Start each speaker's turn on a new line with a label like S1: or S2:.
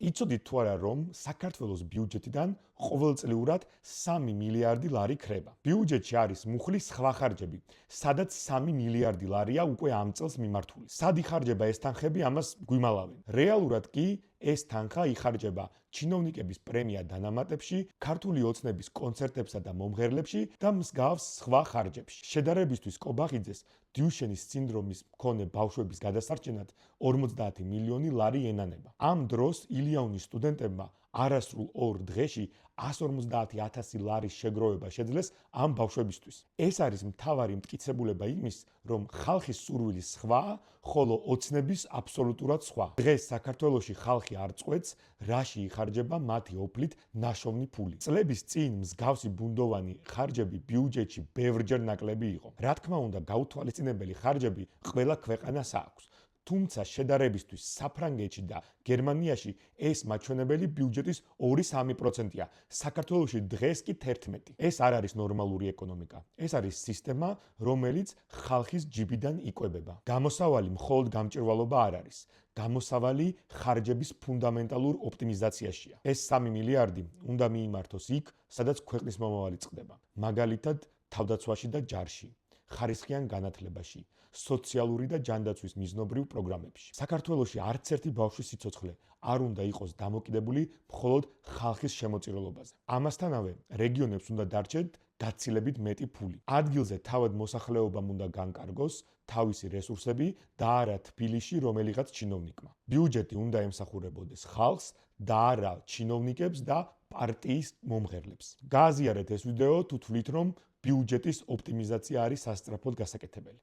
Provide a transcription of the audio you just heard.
S1: იცოდით თუ არა, რომ საქართველოს ბიუჯეტიდან ყოველწლიურად 3 მილიარდი ლარი ქრება. ბიუჯეტში არის მუხლის სხვა ხარჯები, სადაც 3 მილიარდი ლარია უკვე ამ წელს მიმართული. სად იხარჯება ეს თანხები, ამას გვიმალავენ. რეალურად კი ეს თანხა იხარჯება ჩინოვნიკების პრემია დანამატებში, ქართული ოცნების კონცერტებსა და მომღერლებში და მსგავს სხვა ხარჯებში. შედარებისთვის კობახიძეს დიუშენის სინდრომის მქონე ბავშვების გადასარჩენად 50 მილიონი ლარი ენანება. ამ დროს ილიაუნის სტუდენტებმა არასრულ 2 დღეში 150,000 ლარის შეგროვება შეძლეს ამ ბავშვებისთვის. ეს არის მთავარი მტკიცებულება იმის, რომ ხალხის სურვილი სხვაა, ხოლო ოცნების აბსოლუტურად სხვა. დღეს საქართველოში ხალხი არ წყვეტს, რაში იხარჯება მათი ოფლით ნაშოვნი ფული. წლების წინ მსგავსი ბუნდოვანი ხარჯები ბიუჯეტში ბევრჯერ ნაკლები იყო. რა თქმა უნდა, გაუთვალისწინებელი ხარჯები ყველა ქვეყანას აქვს. თუმცა შედარებისთვის საფრანგეთში და გერმანიაში ეს მაჩვენებელი ბიუჯეტის 2-3%-ია, საქართველოში დღეს კი 11. ეს არ არის ნორმალური ეკონომიკა. ეს არის სისტემა, რომელიც ხალხის ჯიბიდან იკვებება. გამოსავალი მხოლოდ გამჭვირვალობა არ არის. გამოსავალი ხარჯების ფუნდამენტალურ ოპტიმიზაციაშია. ეს 3 მილიარდი უნდა მიიმართოს იქ, სადაც ქვეყნის მომავალი წყდება. მაგალითად, თავდაცვაში და ჯარში. ხარისხიან განათლებაში, სოციალური და ჯანდაცვის მიზნობრივ პროგრამებში. საქართველოში არც ერთი ბავშვის სიცოცხლე არ უნდა იყოს დამოკიდებული მხოლოდ ხალხის შემოწირულობაზე. ამასთანავე, რეგიონებს უნდა დარჩეთ გაცილებით მეტი ფული. ადგილზე თავად მოსახლეობამ უნდა განკარგოს თავისი რესურსები და არა თბილისში რომელიღაც ჩინოვნიკმა. ბიუჯეტი უნდა ემსახურებოდეს ხალხს და არა ჩინოვნიკებს და პარტიის მომღერლებს. გააზიარეთ ეს ვიდეო თუ თვლით, რომ ბიუჯეტის ოპტიმიზაცია არის სასწრაფოდ გასაკეთებელი.